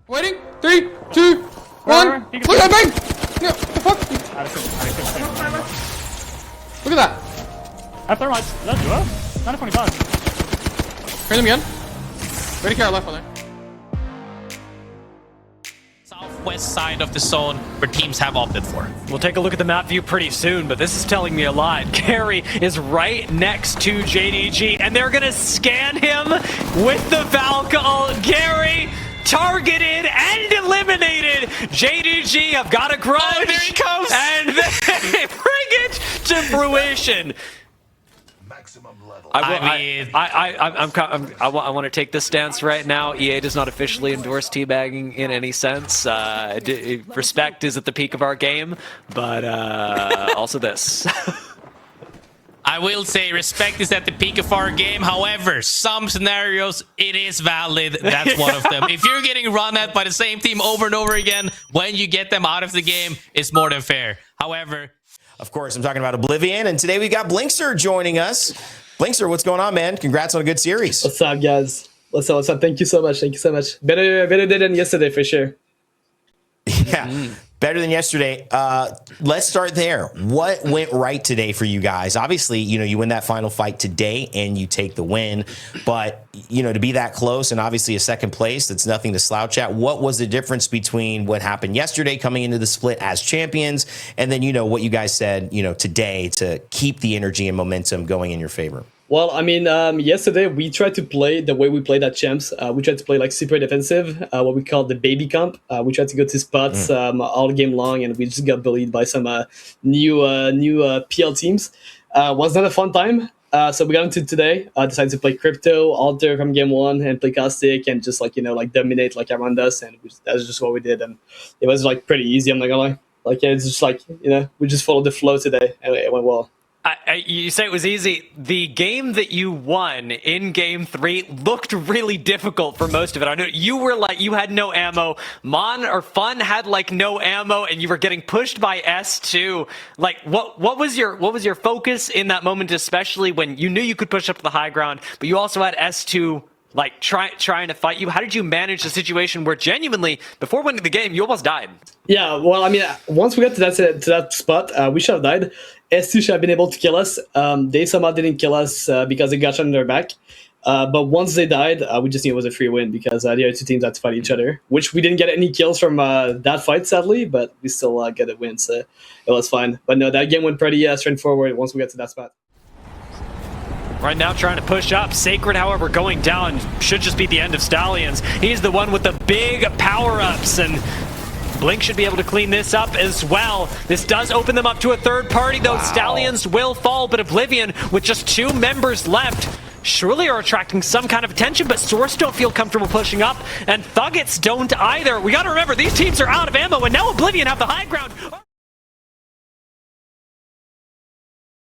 Waiting. 3, 2, 1. Look at that bang! Yeah, what the fuck? Look at that. After much. Let's go. Not a funny dog. Train them again. Ready to carry left on there. Southwest side of the zone where teams have opted for. We'll take a look at the map view pretty soon, but this is telling me a lot. Gary is right next to JDG, and they're gonna scan him with the Valkyrie. Gary targeted and eliminated. JDG have got a grudge. Oh, there he comes. And they bring it to fruition. I want to take this stance right now. EA does not officially endorse teabagging in any sense. Respect is at the peak of our game, but also this. I will say respect is at the peak of our game. However, some scenarios, it is valid. That's one of them. If you're getting run at by the same team over and over again, when you get them out of the game, it's more than fair. However, of course, I'm talking about Oblivion, and today we got Blinkzr joining us. Blinkzr, what's going on, man? Congrats on a good series. What's up, guys? What's up? What's up? Thank you so much. Thank you so much. Better than yesterday for sure. Yeah, better than yesterday. Let's start there. What went right today for you guys? Obviously, you win that final fight today and you take the win, but to be that close and obviously a second place, that's nothing to slouch at. What was the difference between what happened yesterday coming into the split as champions and then what you guys said today to keep the energy and momentum going in your favor? Well, I mean, yesterday we tried to play the way we played at Champs. We tried to play like super defensive, what we call the baby comp. We tried to go to spots all game long, and we just got bullied by some new PL teams. Was not a fun time. So we got into today. Decided to play crypto, alter from game one, and play caustic, and just dominate around us. And that's just what we did, and it was pretty easy. I'm not gonna lie. It's just we just followed the flow today, and it went well. You say it was easy. The game that you won in game 3 looked really difficult for most of it. I know you were you had no ammo. Mon or Fun had no ammo, and you were getting pushed by S2. What was your focus in that moment, especially when you knew you could push up to the high ground, but you also had S2 trying to fight you? How did you manage the situation where genuinely before winning the game you almost died? Yeah, well, I mean, once we got to that spot, we should have died. S2 should have been able to kill us. They somehow didn't kill us because they got shot in their back. But once they died, we just knew it was a free win because the other two teams had to fight each other, which we didn't get any kills from that fight, sadly, but we still get a win, so it was fine. But no, that game went pretty straightforward once we got to that spot. Right now trying to push up. Sacred, however, going down should just be the end of Stallions. He's the one with the big power-ups, and Blink should be able to clean this up as well. This does open them up to a third party, though. Wow. Stallions will fall, but Oblivion, with just 2 members left, surely are attracting some kind of attention, but Source don't feel comfortable pushing up, and Thuggets don't either. We gotta remember, these teams are out of ammo, and now Oblivion have the high ground.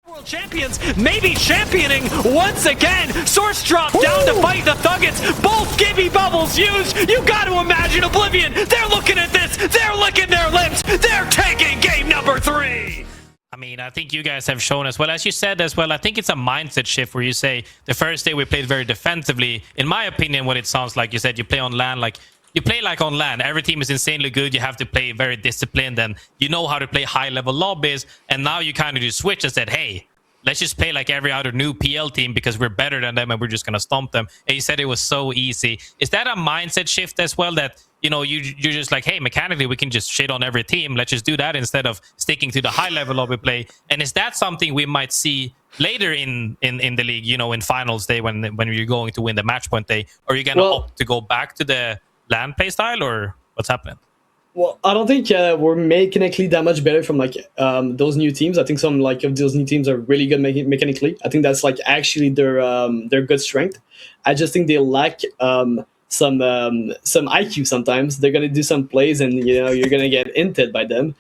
World champions maybe championing once again. Source dropped down to fight the Thuggets. Both Gibby bubbles used. You got to imagine Oblivion. They're looking at this. They're licking their lips. They're taking game number 3. I mean, I think you guys have shown as well, as you said as well, I think it's a mindset shift where you say the first day we played very defensively. In my opinion, what it sounds like, you said you play on land you play on LAN. Every team is insanely good. You have to play very disciplined, and you know how to play high-level lobbies. And now you kind of just switch and said, hey, let's just play like every other new PL team because we're better than them and we're just going to stomp them. And you said it was so easy. Is that a mindset shift as well that, you're just hey, mechanically, we can just shit on every team. Let's just do that instead of sticking to the high-level lobby play. And is that something we might see later in the league, in finals day when you're going to win the match point day? Or are you going to opt to go back to the LAN play style, or what's happening? Well, I don't think we're mechanically that much better from those new teams. I think some of those new teams are really good mechanically. I think that's actually their good strength. I just think they lack some IQ sometimes. They're gonna do some plays, and you're gonna get inted by them,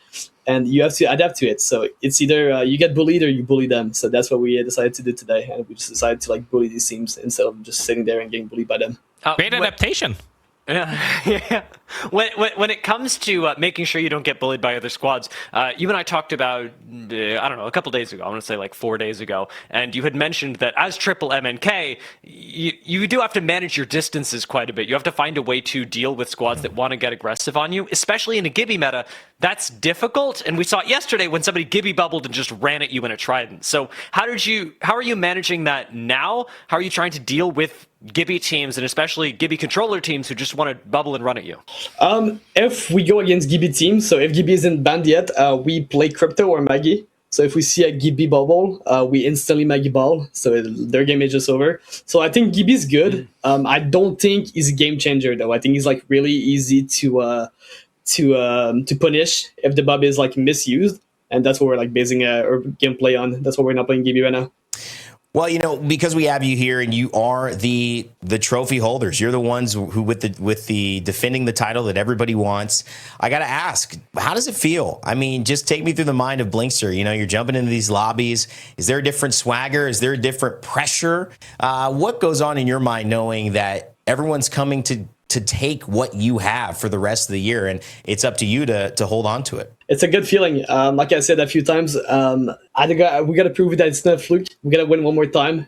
and you have to adapt to it. So it's either you get bullied or you bully them. So that's what we decided to do today, and we just decided to bully these teams instead of just sitting there and getting bullied by them. Great adaptation. Yeah. When it comes to making sure you don't get bullied by other squads, you and I talked about, I don't know, a couple days ago, I want to say like 4 days ago, and you had mentioned that as triple MnK, you do have to manage your distances quite a bit. You have to find a way to deal with squads that want to get aggressive on you, especially in a Gibby meta. That's difficult, and we saw it yesterday when somebody Gibby bubbled and just ran at you in a Trident. So how are you managing that now? How are you trying to deal with Gibby teams, and especially Gibby controller teams who just want to bubble and run at you? If we go against Gibby teams, so if Gibby isn't banned yet, we play Crypto or Maggie. So if we see a Gibby bubble, we instantly Maggie ball, so their game is just over. So I think Gibby's good. I don't think he's a game changer though. I think he's like really easy to punish if the buff is like misused, and that's what we're like basing our gameplay on. That's why we're not playing Gibby right now. Well, you know, because we have you here and you are the trophy holders, you're the ones who with the defending the title that everybody wants. I got to ask, how does it feel? I mean, just take me through the mind of Blinkzr. You know, you're jumping into these lobbies. Is there a different swagger? Is there a different pressure? What goes on in your mind knowing that everyone's coming to take what you have for the rest of the year, and it's up to you to hold on to it? It's a good feeling. Like I said a few times, I think we got to prove that it's not a fluke. We got to win one more time.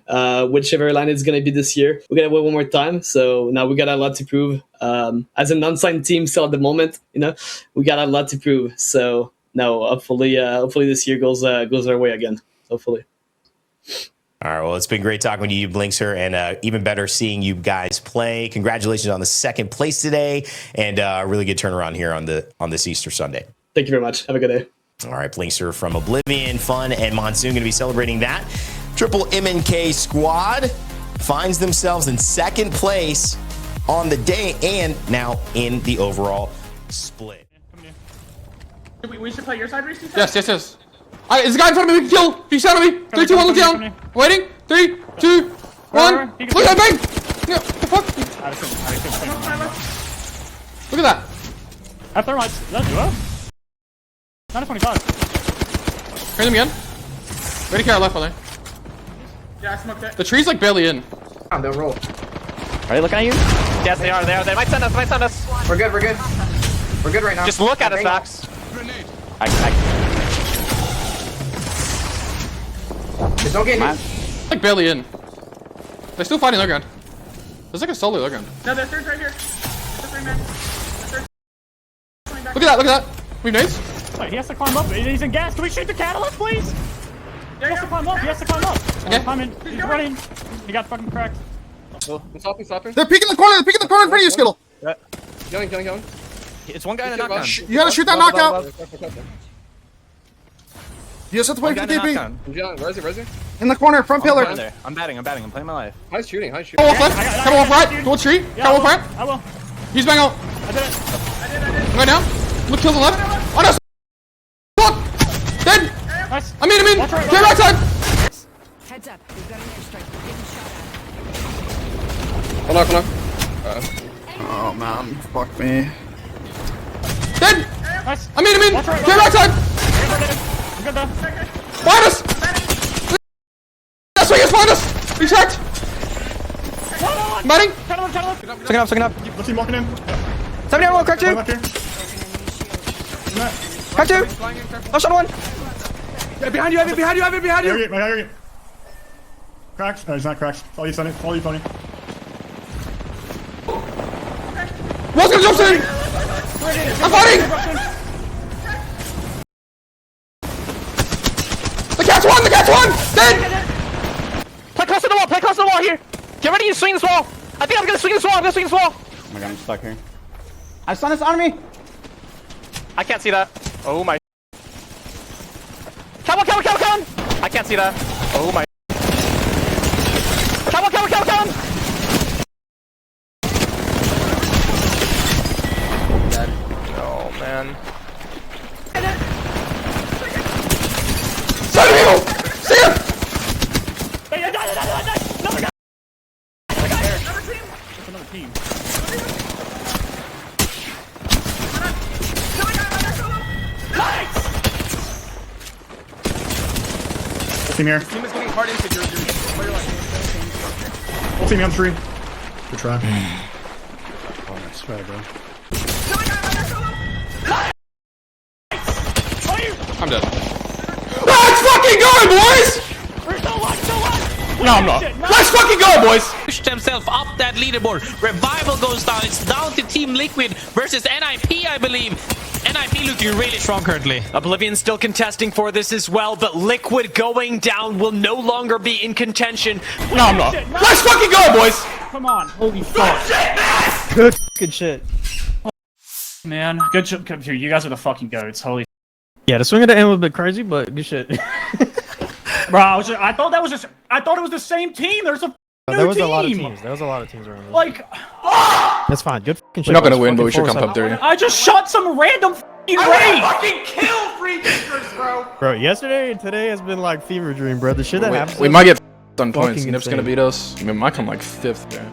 Whichever line it's going to be this year, we got to win one more time. So now we got a lot to prove. As a non-signed team still at the moment, you know, we got a lot to prove. So no, hopefully this year goes our way again. Hopefully. All right, well, it's been great talking to you, Blinkzr, and even better seeing you guys play. Congratulations on the second place today, and a really good turnaround here on this Easter Sunday. Thank you very much. Have a good day. All right, Blinkzr from Oblivion, Fun, and Monsoon going to be celebrating that. Triple MnK squad finds themselves in second place on the day and now in the overall split. We should play your side, Reese? Yes. There's a guy in front of me. We can kill. He's out of me. 3, 2, 1, look down. Waiting. 3, 2, 1. Look at that bang. Yeah, what the fuck? Look at that. After thermite. Is that duo? 925. Turn them again. Ready to carry left, brother. Yeah, I smoked it. The tree's like barely in. They'll roll. Are they looking at you? Yes, they are. They might send us. We're good. We're good right now. Just look at us, Max. Just don't get hit. Like barely in. They're still fighting low ground. There's like a solo low ground. No, the third's right here. It's a 3-man. Look at that. We have nades. Wait, he has to climb up. He's in gas. Can we shoot the catalyst, please? He has to climb up. Okay. Climbing. He's running. He got fucking cracked. I'm stopping. They're peeking the corner in front of you, Skittle. Killing. It's one guy in a knockdown. You gotta shoot that knockout. You just have to wait for the DP. Where is he? In the corner, front pillar. I'm batting. I'm playing my life. How's shooting? Come off left. Come off right. Go tree. Come off right. I will. He's bang out. I did it. I'm going down. Look, kill the left. Oh no. Fuck. Dead. Nice. I'm in. Watch right, Clear backside. Heads up, we've got an airstrike. We're getting shot at. Come on. Oh man, fuck me. Dead. Nice. I'm in. Watch right, Clear backside. I'm good though. Behind us. That's where you spawned us. We checked. I'm batting. Second up. Let's see him walking in. 71, crack 2. Left here. Crack 2. No shot 1. Yeah, behind you. Right. Cracks. No, he's not cracks. Follow you, Sonny. What's gonna jump in? I'm fighting. The cat's one. Dead. Play close to the wall here. Get ready to swing this wall. I think I'm gonna swing this wall. Oh my god, I'm stuck here. I stun this on me. I can't see that. Oh my. Come on. I can't see that. Oh my. Come on. Dead. Oh man. Son of evil. See him. Another team. Team here. Team is getting hard into your player line. Full team on 3. Good try. swear, bro. I'm dead. Let's fucking go, boys! No, I'm not. Let's fucking go, boys! Push themselves up that leaderboard. Revival goes down. It's down to Team Liquid versus NIP, I believe. NIP looking really strong currently. Oblivion still contesting for this as well, but Liquid going down will no longer be in contention. No, I'm not. Let's fucking go, boys! Come on. Holy fuck. Good fucking shit. Man, good shit. You guys are the fucking goats. Holy. Yeah, the swing at the end was a bit crazy, but good shit. Bro, I thought it was the same team. There's a new There was team. a lot of teams. There was a lot of teams around. Like, That's fine. Good fucking shit. We're not gonna Let's win, but we fucking should come force top it. 30. I just shot some random f***ing raid. Fucking kill free kickers, bro. Bro, yesterday and today has been like fever dream, bro. The shit that happens. We might get on points. Fucking Nip's gonna insane. beat us. I mean, might come like 5th there.